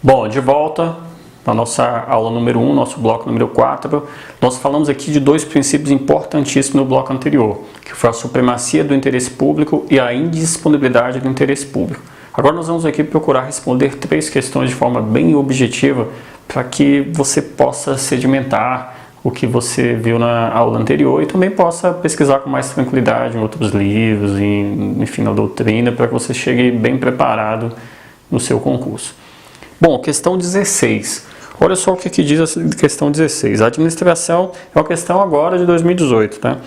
Bom, de volta na nossa aula número 1, nosso bloco número 4, nós falamos aqui de dois princípios importantíssimos no bloco anterior, que foi a supremacia do interesse público e a indisponibilidade do interesse público. Agora nós vamos aqui procurar responder 3 questões de forma bem objetiva para que você possa sedimentar o que você viu na aula anterior e também possa pesquisar com mais tranquilidade em outros livros, enfim, na doutrina, para que você chegue bem preparado no seu concurso. Bom, questão 16. Olha só o que diz a questão 16. A administração é uma questão agora de 2018, tá?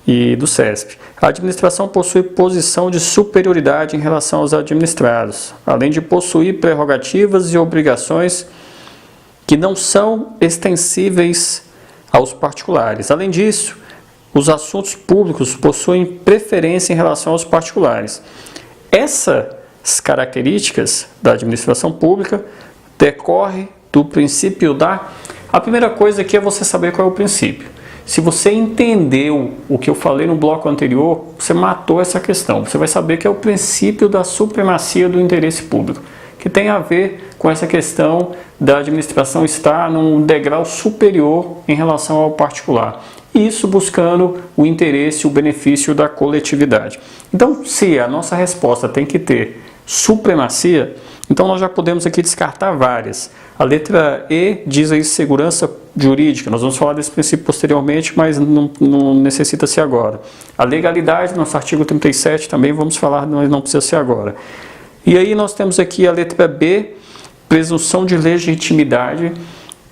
E do CESP. A administração possui posição de superioridade em relação aos administrados, além de possuir prerrogativas e obrigações que não são extensíveis aos particulares. Além disso, os assuntos públicos possuem preferência em relação aos particulares. Essas características da administração pública decorre do princípio da... A primeira coisa aqui é você saber qual é o princípio. Se você entendeu o que eu falei no bloco anterior, você matou essa questão. Você vai saber que é o princípio da supremacia do interesse público, que tem a ver com essa questão da administração estar num degrau superior em relação ao particular. Isso buscando o interesse, o benefício da coletividade. Então, se a nossa resposta tem que ter supremacia, então nós já podemos aqui descartar várias. A letra E diz aí segurança jurídica. Nós vamos falar desse princípio posteriormente, mas não necessita ser agora. A legalidade, nosso artigo 37 também vamos falar, mas não precisa ser agora. E aí nós temos aqui a letra B, presunção de legitimidade,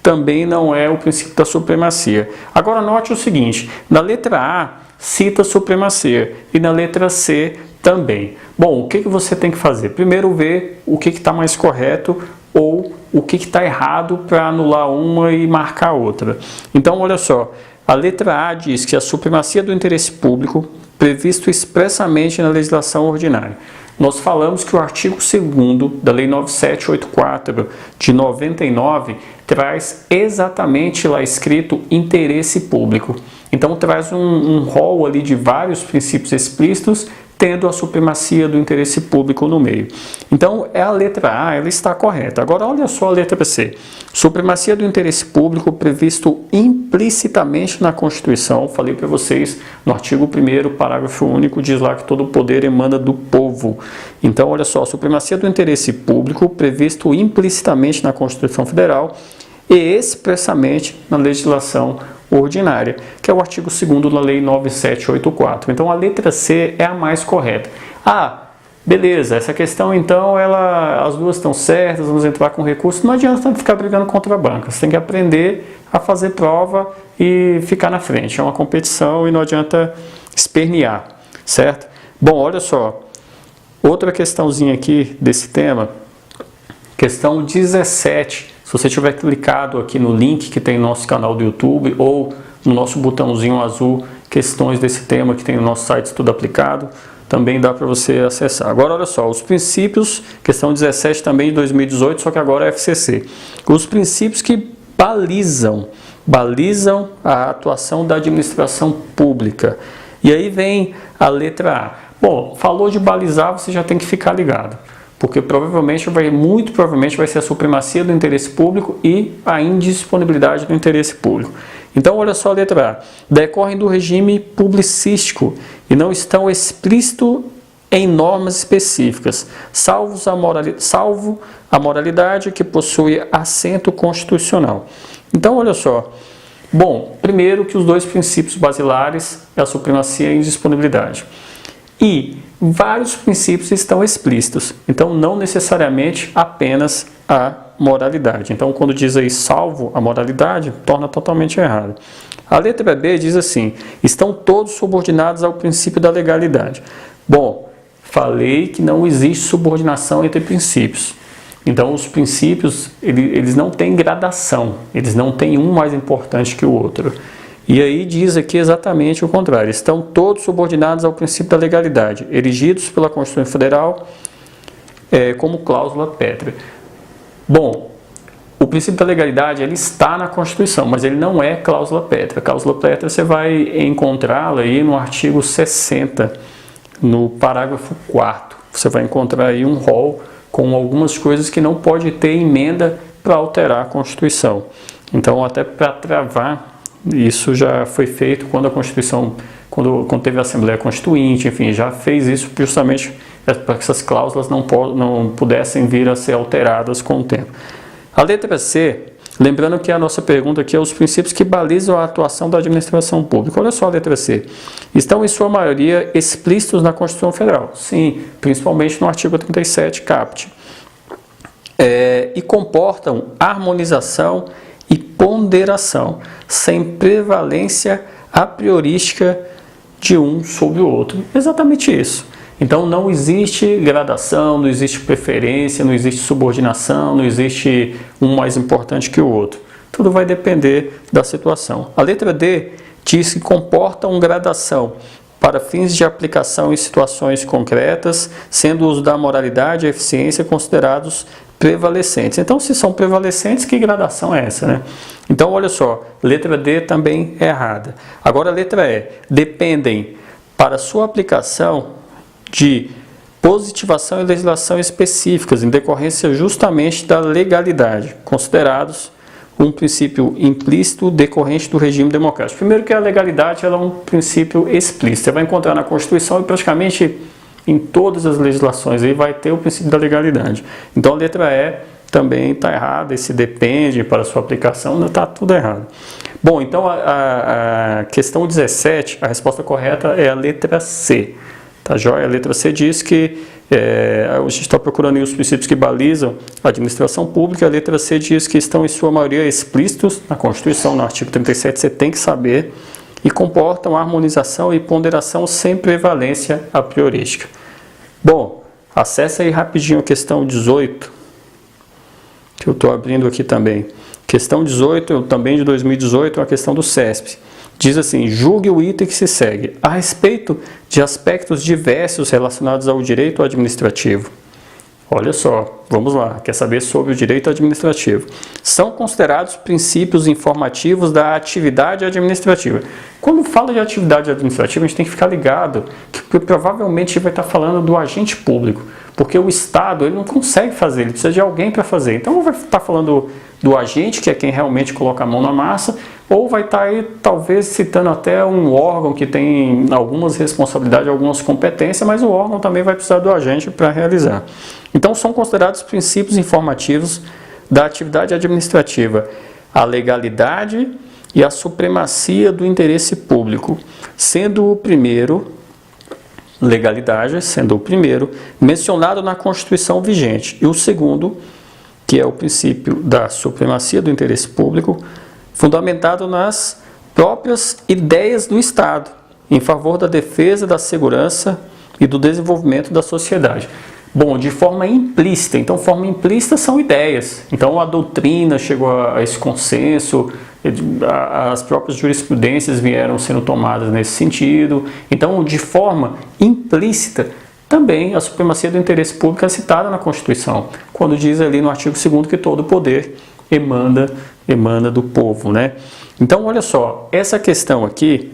também não é o princípio da supremacia. Agora note o seguinte, na letra A cita supremacia e na letra C também. Bom, o que você tem que fazer? Primeiro ver o que está mais correto ou o que está errado para anular uma e marcar outra. Então, olha só, a letra A diz que a supremacia do interesse público previsto expressamente na legislação ordinária. Nós falamos que o artigo 2º da Lei 9784 de 99 traz exatamente lá escrito interesse público. Então traz um rol ali de vários princípios explícitos, tendo a supremacia do interesse público no meio. Então, a letra A, ela está correta. Agora, olha só a letra C. Supremacia do interesse público previsto implicitamente na Constituição. Falei para vocês, no artigo 1º, parágrafo único, diz lá que todo o poder emana do povo. Então, olha só, supremacia do interesse público previsto implicitamente na Constituição Federal e expressamente na legislação ordinária, que é o artigo 2º da Lei 9784. Então, a letra C é a mais correta. Ah, beleza, essa questão então, as duas estão certas, vamos entrar com recurso. Não adianta ficar brigando contra a banca, você tem que aprender a fazer prova e ficar na frente. É uma competição e não adianta espernear, certo? Bom, olha só, outra questãozinha aqui desse tema, questão 17. Se você tiver clicado aqui no link que tem no nosso canal do YouTube ou no nosso botãozinho azul, questões desse tema que tem no nosso site Estudo Aplicado, também dá para você acessar. Agora, olha só, os princípios, questão 17 também de 2018, só que agora é FCC. Os princípios que balizam a atuação da administração pública. E aí vem a letra A. Bom, falou de balizar, você já tem que ficar ligado. Porque muito provavelmente vai ser a supremacia do interesse público e a indisponibilidade do interesse público. Então, olha só a letra A. Decorrem do regime publicístico e não estão explícitos em normas específicas, salvo a moralidade que possui assento constitucional. Então, olha só. Bom, primeiro que os dois princípios basilares é a supremacia e a indisponibilidade. E vários princípios estão explícitos, então não necessariamente apenas a moralidade. Então, quando diz aí salvo a moralidade, torna totalmente errado. A letra B diz assim, estão todos subordinados ao princípio da legalidade. Bom, falei que não existe subordinação entre princípios. Então, os princípios, eles não têm gradação, eles não têm um mais importante que o outro. E aí diz aqui exatamente o contrário. Estão todos subordinados ao princípio da legalidade, erigidos pela Constituição Federal como cláusula pétrea. Bom, o princípio da legalidade ele está na Constituição, mas ele não é cláusula pétrea. A cláusula pétrea você vai encontrá-la aí no artigo 60, no parágrafo 4º. Você vai encontrar aí um rol com algumas coisas que não pode ter emenda para alterar a Constituição. Então, até para travar, isso já foi feito quando a Constituição, quando teve a Assembleia Constituinte, enfim, já fez isso justamente para que essas cláusulas não pudessem vir a ser alteradas com o tempo. A letra C, lembrando que a nossa pergunta aqui é os princípios que balizam a atuação da administração pública. Olha só a letra C. Estão, em sua maioria, explícitos na Constituição Federal. Sim, principalmente no artigo 37, caput. E comportam harmonização e ponderação, sem prevalência a priorística de um sobre o outro. Exatamente isso. Então não existe gradação, não existe preferência, não existe subordinação, não existe um mais importante que o outro. Tudo vai depender da situação. A letra D diz que comportam gradação para fins de aplicação em situações concretas, sendo o uso da moralidade e eficiência considerados prevalecentes. Então, se são prevalecentes, que gradação é essa, né? Então, olha só, letra D também é errada. Agora, a letra E, dependem para sua aplicação de positivação e legislação específicas, em decorrência justamente da legalidade, considerados um princípio implícito decorrente do regime democrático. Primeiro que a legalidade ela é um princípio explícito. Você vai encontrar na Constituição e praticamente em todas as legislações aí vai ter o princípio da legalidade. Então a letra E também está errada, esse depende para sua aplicação, está tudo errado. Bom, então a questão 17, a resposta correta é a letra C. Tá joia? A letra C diz que a gente está procurando os princípios que balizam a administração pública. A letra C diz que estão em sua maioria explícitos na Constituição, no artigo 37, você tem que saber, e comportam harmonização e ponderação sem prevalência a priorística. Bom, acessa aí rapidinho a questão 18, que eu estou abrindo aqui também. Questão 18, também de 2018, é uma questão do CESP. Diz assim, julgue o item que se segue a respeito de aspectos diversos relacionados ao direito administrativo. Olha só, vamos lá, quer saber sobre o direito administrativo. São considerados princípios informativos da atividade administrativa. Quando fala de atividade administrativa, a gente tem que ficar ligado que provavelmente vai estar falando do agente público, porque o Estado ele não consegue fazer, ele precisa de alguém para fazer. Então vai estar falando do agente, que é quem realmente coloca a mão na massa, ou vai estar aí talvez citando até um órgão que tem algumas responsabilidades, algumas competências, mas o órgão também vai precisar do agente para realizar. Então são considerados princípios informativos da atividade administrativa a legalidade e a supremacia do interesse público, sendo o primeiro, legalidade, sendo o primeiro, mencionado na Constituição vigente, e o segundo, que é o princípio da supremacia do interesse público, fundamentado nas próprias ideias do Estado, em favor da defesa da segurança e do desenvolvimento da sociedade. Bom, de forma implícita. Então, forma implícita são ideias. Então, a doutrina chegou a esse consenso, as próprias jurisprudências vieram sendo tomadas nesse sentido. Então, de forma implícita, também a supremacia do interesse público é citada na Constituição, quando diz ali no artigo 2º que todo poder emana do povo, né? Então, olha só, essa questão aqui,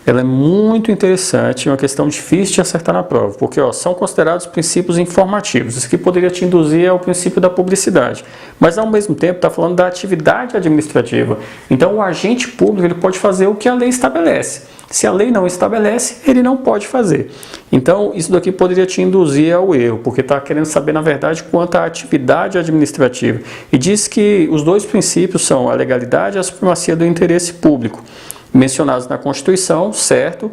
ela é muito interessante, é uma questão difícil de acertar na prova, porque são considerados princípios informativos. Isso que poderia te induzir é o princípio da publicidade, mas ao mesmo tempo está falando da atividade administrativa. Então o agente público ele pode fazer o que a lei estabelece. Se a lei não estabelece, ele não pode fazer. Então isso daqui poderia te induzir ao erro, porque está querendo saber na verdade quanto à atividade administrativa. E diz que os dois princípios são a legalidade e a supremacia do interesse público, mencionados na Constituição, certo?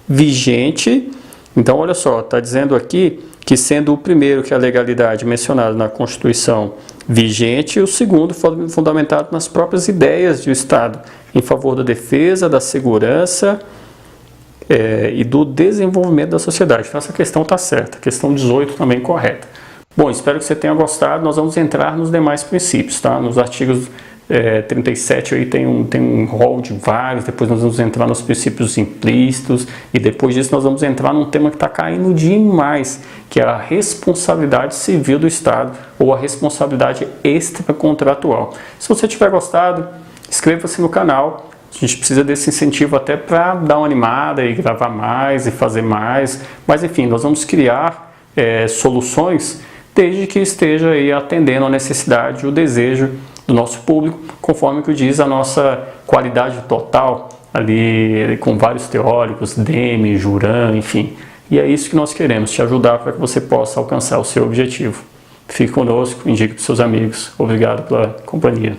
Vigente. Então, olha só, está dizendo aqui que sendo o primeiro, que é a legalidade, mencionado na Constituição vigente, e o segundo fundamentado nas próprias ideias do Estado, em favor da defesa, da segurança e do desenvolvimento da sociedade. Então, essa questão está certa. A questão 18 também correta. Bom, espero que você tenha gostado. Nós vamos entrar nos demais princípios, tá? Nos artigos 37 aí tem um rol de vários, depois nós vamos entrar nos princípios implícitos e depois disso nós vamos entrar num tema que está caindo demais, que é a responsabilidade civil do Estado ou a responsabilidade extracontratual. Se você tiver gostado, inscreva-se no canal, a gente precisa desse incentivo até para dar uma animada e gravar mais e fazer mais, mas enfim, nós vamos criar soluções desde que esteja aí atendendo a necessidade e o desejo do nosso público, conforme que diz a nossa qualidade total, ali com vários teóricos, Demme, Juran, enfim. E é isso que nós queremos, te ajudar para que você possa alcançar o seu objetivo. Fique conosco, indique para os seus amigos. Obrigado pela companhia.